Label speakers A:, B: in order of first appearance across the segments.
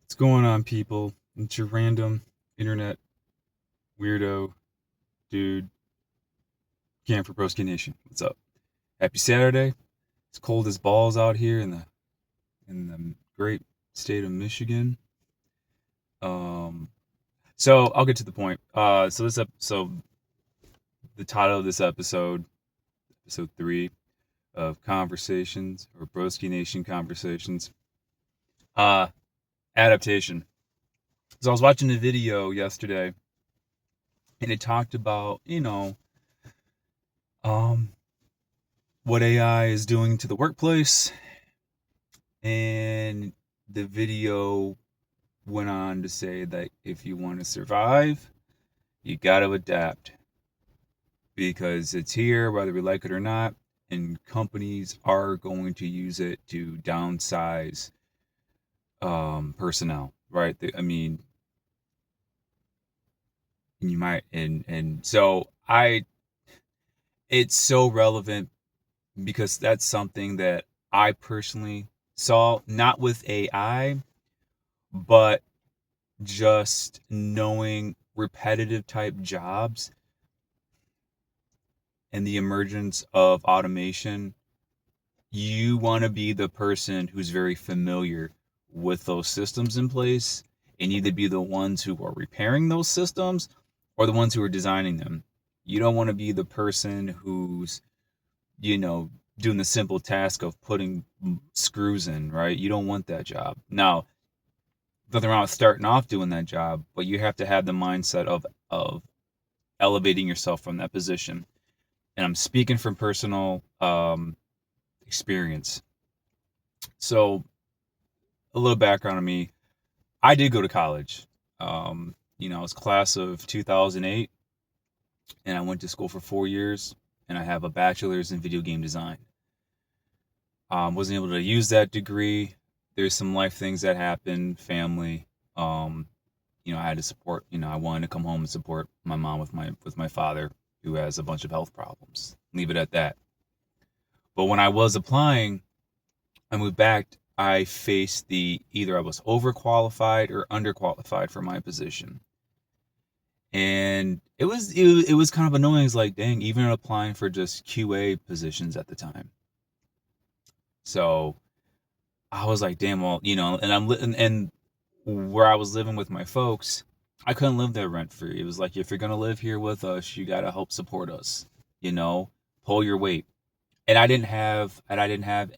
A: What's going on, people? It's your random internet weirdo dude, Cam for Broski Nation. What's up? Happy Saturday. It's cold as balls out here in the great state of Michigan. Um, so I'll get to the point. So the title of this episode 3 of Conversations or Broski Nation Conversations, uh, adaptation. So I was watching a video yesterday, and it talked about um what AI is doing to the workplace, and the video went on to say that if you want to survive, you got to adapt because it's here, whether we like it or not, and companies are going to use it to downsize personnel, right? I mean, you might, and so it's so relevant because that's something that I personally saw, not with AI, but just knowing repetitive type jobs and the emergence of automation. You want to be the person who's very familiar with those systems in place and either be the ones who are repairing those systems or the ones who are designing them. You don't want to be the person who's, you know, doing the simple task of putting screws in, right? You don't want that job. Now, nothing wrong with starting off doing that job, but you have to have the mindset of elevating yourself from that position. And I'm speaking from personal experience. So a little background on me: I did go to college. I was class of 2008, and I went to school for 4 years, and I have a bachelor's in video game design. Wasn't able to use that degree. There's some life things that happened, family. Um, I had to support. I wanted to come home and support my mom with my father, who has a bunch of health problems. Leave it at that. But when I was applying, I moved back. I faced the either I was overqualified or underqualified for my position, and it was kind of annoying. It's like, dang, even applying for just QA positions at the time. So I was like, damn, well, and and where I was living with my folks, I couldn't live there rent free. It was like, if you're gonna live here with us, you gotta help support us. You know, pull your weight. And I didn't have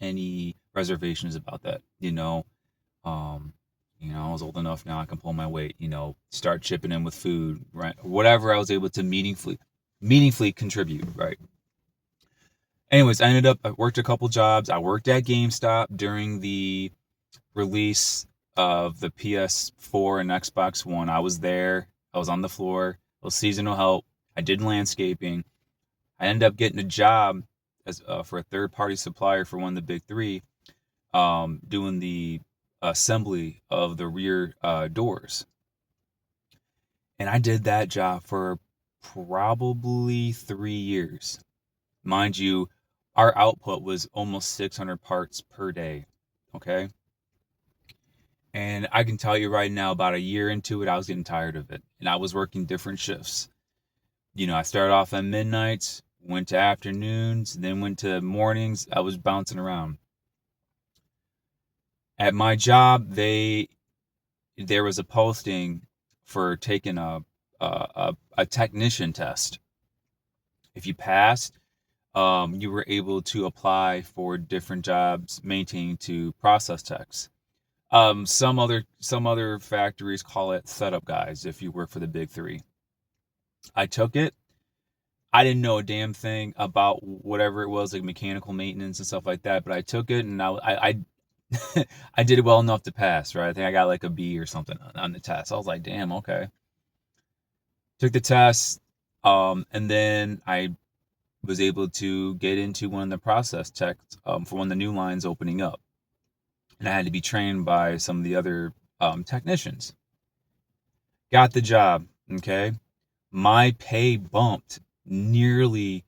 A: any reservations about that. Um, I was old enough now, I can pull my weight. Start chipping in with food, right? Whatever I was able to meaningfully contribute, right? Anyways, I worked a couple jobs. I worked at GameStop during the release of the PS4 and Xbox One. I was there. I was on the floor. I was seasonal help. I did landscaping. I ended up getting a job as for a third party supplier for one of the big three, doing the assembly of the rear doors. And I did that job for probably 3 years. Mind you, our output was almost 600 parts per day. Okay. And I can tell you right now, about a year into it, I was getting tired of it. And I was working different shifts. I started off at midnights, went to afternoons, then went to mornings. I was bouncing around. At my job, there was a posting for taking a technician test. If you passed, you were able to apply for different jobs maintaining to process techs. Some other factories call it setup guys if you work for the big three. I took it. I didn't know a damn thing about whatever it was, like mechanical maintenance and stuff like that, but I took it, and I did it well enough to pass, right? I think I got like a B or something on the test. I was like, damn, okay. Took the test, and then I was able to get into one of the process techs for one of the new lines opening up, and I had to be trained by some of the other technicians. Got the job, okay? My pay bumped nearly,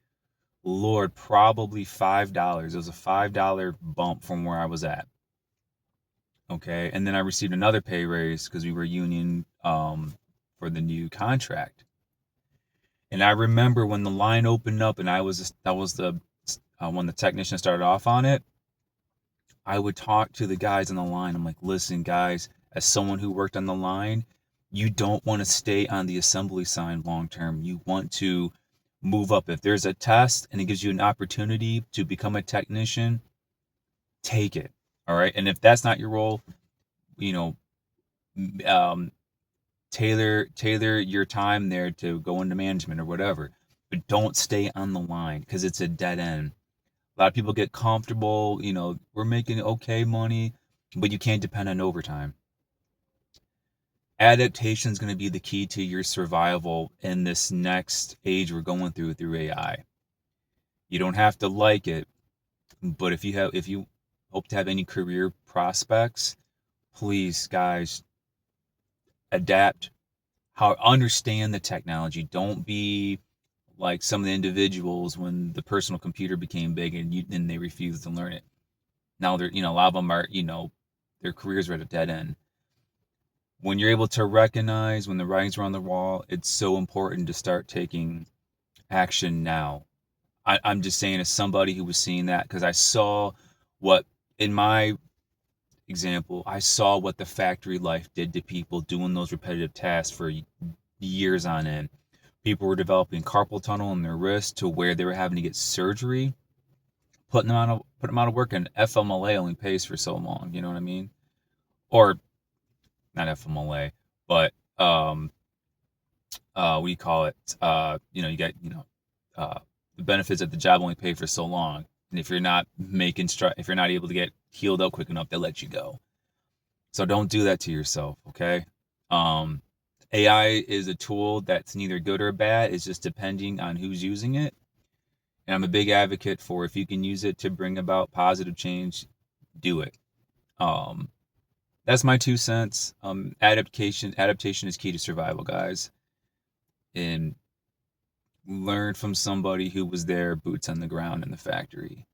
A: Lord, probably $5. It was a $5 bump from where I was at. Okay. And then I received another pay raise because we were union for the new contract. And I remember when the line opened up and that was the when the technician started off on it, I would talk to the guys on the line. I'm like, listen, guys, as someone who worked on the line, you don't want to stay on the assembly sign long term. You want to move up. If there's a test and it gives you an opportunity to become a technician, take it. All right. And if that's not your role, you know, um, tailor your time there to go into management or whatever. But don't stay on the line because it's a dead end. A lot of people get comfortable, we're making okay money, but you can't depend on overtime. Adaptation is going to be the key to your survival in this next age we're going through AI. You don't have to like it, but if you hope to have any career prospects, please guys, adapt, how understand the technology. Don't be like some of the individuals when the personal computer became big and they refused to learn it. Now they're, a lot of them are, their careers are at a dead end. When you're able to recognize when the writings are on the wall, it's so important to start taking action now. I'm just saying, as somebody who was seeing that, because I saw what, in my example, I saw what the factory life did to people doing those repetitive tasks for years on end. People were developing carpal tunnel in their wrist to where they were having to get surgery, put them out of work, and FMLA only pays for so long. You know what I mean? Or not FMLA, but what do you call it? You get the benefits of the job only pay for so long, and if you're not if you're not able to get healed up quick enough, they let you go. So don't do that to yourself, okay? AI is a tool that's neither good or bad. It's just depending on who's using it. And I'm a big advocate for, if you can use it to bring about positive change, do it. Um, that's my 2 cents. Adaptation is key to survival, guys. And learn from somebody who was there, boots on the ground in the factory.